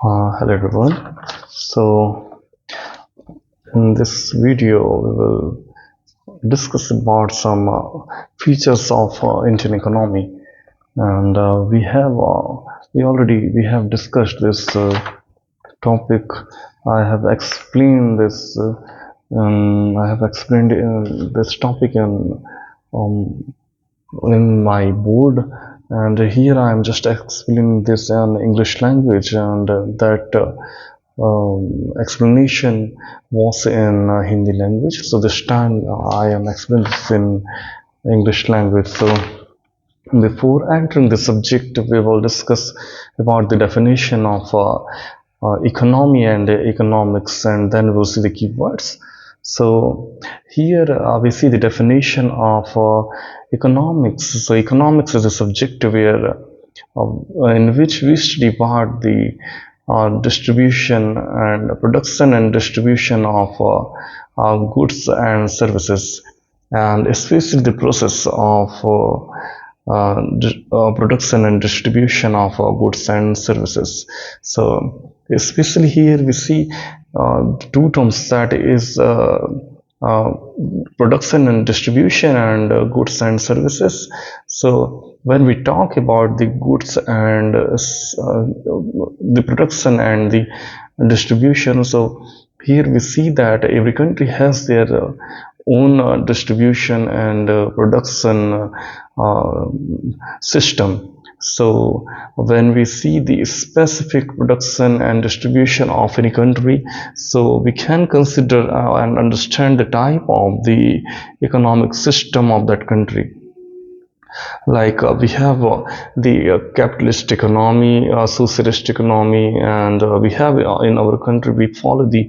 Hello everyone. So in this video we will discuss about some features of Indian economy, and we have discussed this topic. I have explained this topic um, in my board, and here I am just explaining this in English language, and that explanation was in Hindi language. So this time I am explaining this in English language. So before entering the subject, we will discuss about the definition of economy and economics, and then we'll see the keywords. So here we see the definition of economics. So economics is a subject in which we study about the distribution and production and distribution of goods and services, and especially the process of production and distribution of goods and services. So especially here we see two terms, that is uh, production and distribution and goods and services. So when we talk about the goods and the production and the distribution, so here we see that every country has their own distribution and production uh, system. So when we see the specific production and distribution of any country, so we can consider and understand the type of the economic system of that country. Like we have the capitalist economy, socialist economy, and we have in our country we follow the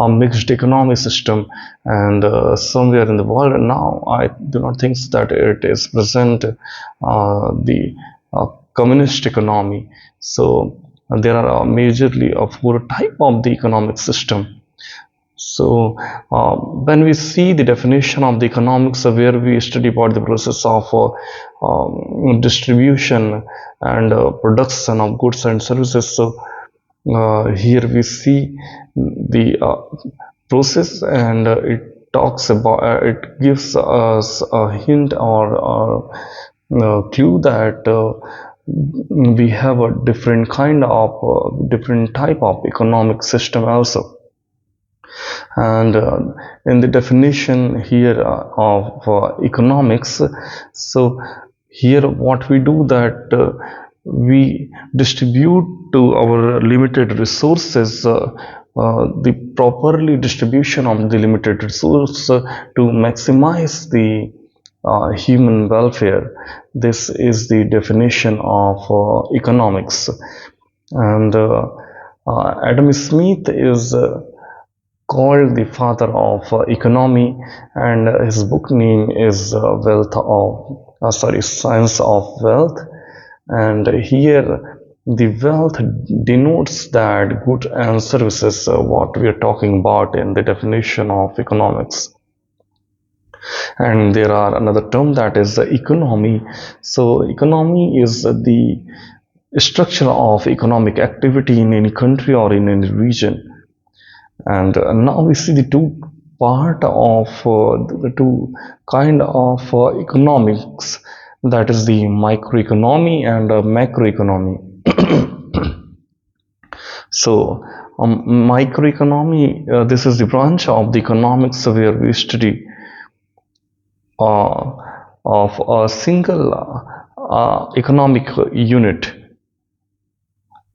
mixed economy system. And somewhere in the world now, I do not think that it is present the communist economy. So there are majorly four type of the economic system. So, when we see the definition of the economics, where we study about the process of distribution and production of goods and services, so here we see the process, and it gives us a hint or clue that we have a different kind of different type of economic system also. And in the definition here of economics, so here what we do, that we distribute to our limited resources the properly distribution of the limited resource to maximize the human welfare. This is the definition of economics. And Adam Smith is called the father of economy, and his book name is Science of Wealth. And here the wealth denotes that good and services, what we are talking about in the definition of economics. And there are another term, that is economy. So economy is the structure of economic activity in any country or in any region. And now we see the two part of the two kind of economics, that is the microeconomy and macroeconomy. So microeconomy, this is the branch of the economics where we study uh, of a single economic unit.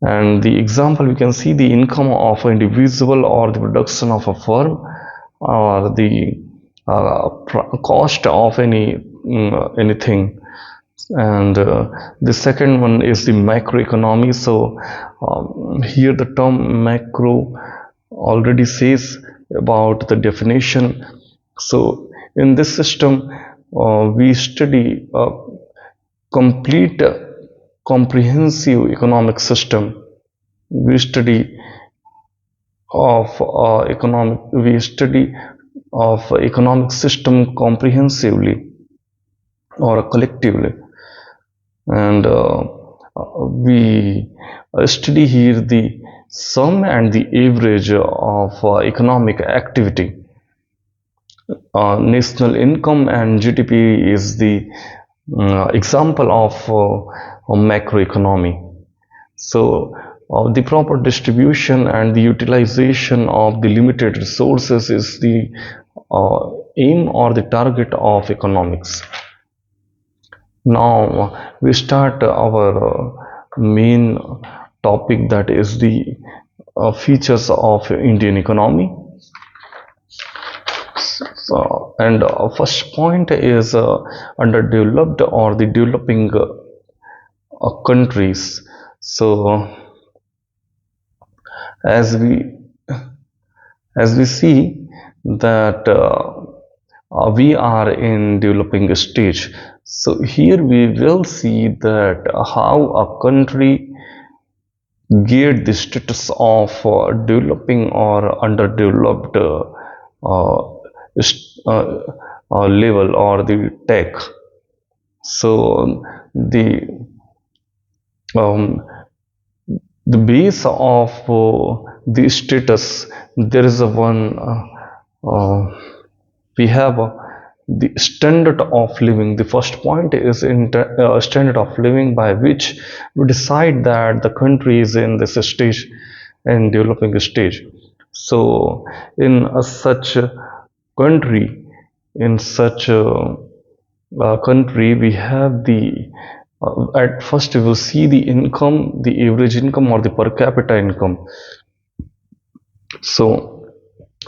And the example, we can see the income of an individual, or the production of a firm, or the cost of anything. And the second one is the macroeconomy. So here the term macro already says about the definition. So in this system we study complete comprehensive economic system. We study we study of economic system comprehensively or collectively. And we study here the sum and the average of economic activity. National income and GDP is the example of a macroeconomy. So, the proper distribution and the utilization of the limited resources is the aim or the target of economics. Now, we start our main topic, that is the features of Indian economy. And first point is underdeveloped or the developing countries. So as we see that we are in developing stage. So here we will see that how a country get the status of developing or underdeveloped uh, level or the tech. So um, the base of the status, there is a one we have the standard of living. The first point is in standard of living, by which we decide that the country is in this stage, in developing stage. So in such country, in such country, we have the at first we will see the income, the average income or the per capita income. So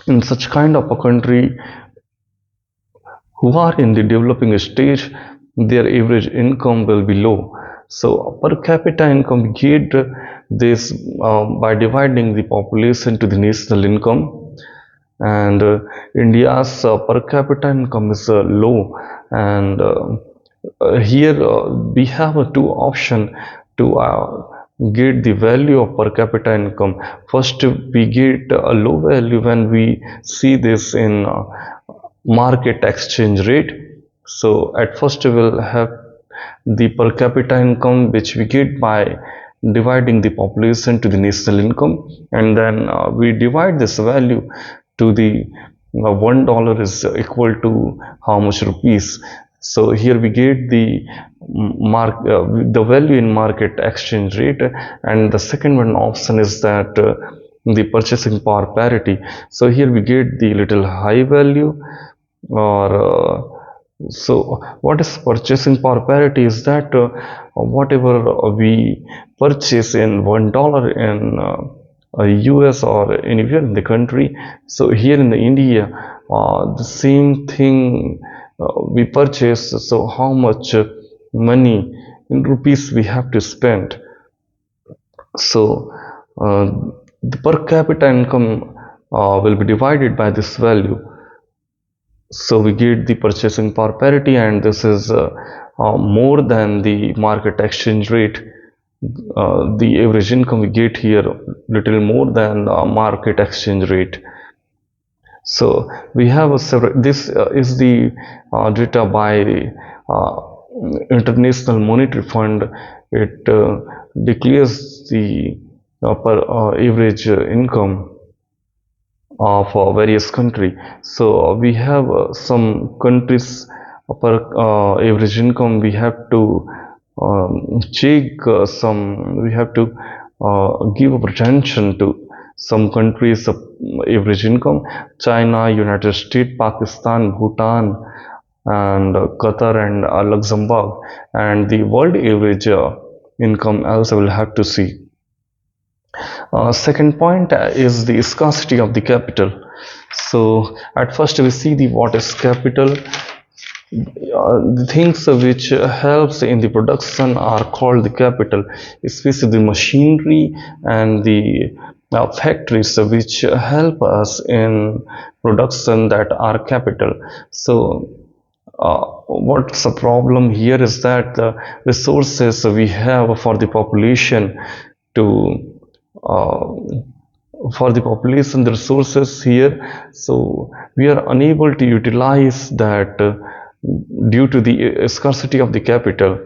in such kind of a country who are in the developing stage, their average income will be low. So per capita income, we get this by dividing the population to the national income. And India's per capita income is low, and here we have two options to get the value of per capita income. First, we get a low value when we see this in market exchange rate. So at first we will have the per capita income, which we get by dividing the population to the national income, and then we divide this value to the $1 is equal to how much rupees. So here we get the the value in market exchange rate, and the second one option is that the purchasing power parity. So here we get the little high value, or so what is purchasing power parity is that whatever we purchase in $1 in US or anywhere in the country, so here in the India the same thing we purchase, so how much money in rupees we have to spend. So uh, the per capita income will be divided by this value. So we get the purchasing power parity, and this is more than the market exchange rate. The average income we get here little more than market exchange rate. So we have a several, this is the data by uh, International Monetary Fund. It declares the per average income of various country. So we have some countries per average income. We have to check some. We have to give attention to some countries' average income: China, United States, Pakistan, Bhutan, and Qatar and Luxembourg. And the world average income also will have to see. Second point is the scarcity of the capital. So at first we see the what is capital. The things which helps in the production are called the capital, especially the machinery and the factories which help us in production, that are capital. So what's the problem here is that the resources we have for the population to uh, for the population, the resources here, so we are unable to utilize that due to the scarcity of the capital.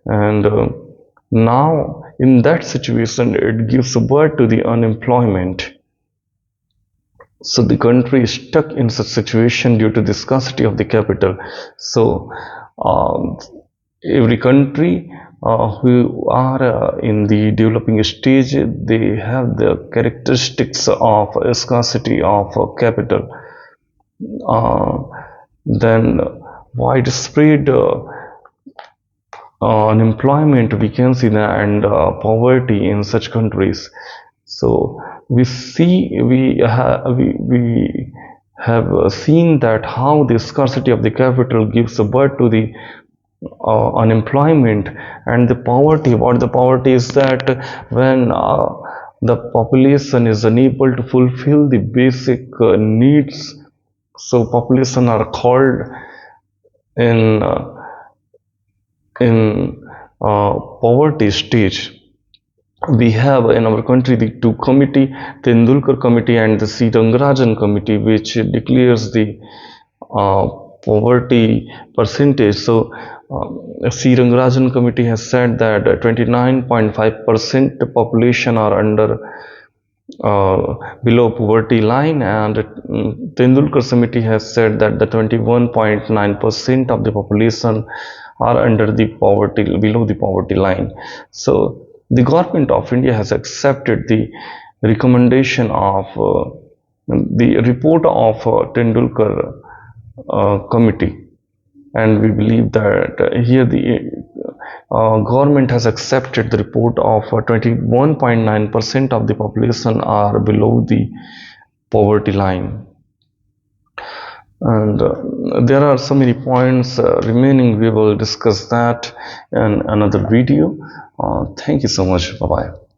And Now, in that situation, it gives birth to the unemployment. So the country is stuck in such situation due to the scarcity of the capital. So um, every country who are in the developing stage, they have the characteristics of scarcity of capital. uh, then widespread unemployment we can see that, and poverty in such countries. So we have seen that how the scarcity of the capital gives birth to the unemployment and the poverty. What the poverty is that when the population is unable to fulfill the basic needs, so population are called in in poverty stage. We have in our country the two committee, the Tendulkar committee and the C. Rangarajan committee, which declares the uh, poverty percentage. So C. Rangarajan committee has said that 29.5% population are under below poverty line, and Tendulkar committee has said that the 21.9% of the population are under the poverty, below the poverty line. So the government of India has accepted the recommendation of the report of Tendulkar committee, and we believe that here the government has accepted the report of 21.9% of the population are below the poverty line. And there are so many points remaining. We will discuss that in another video. Thank you so much. Bye bye.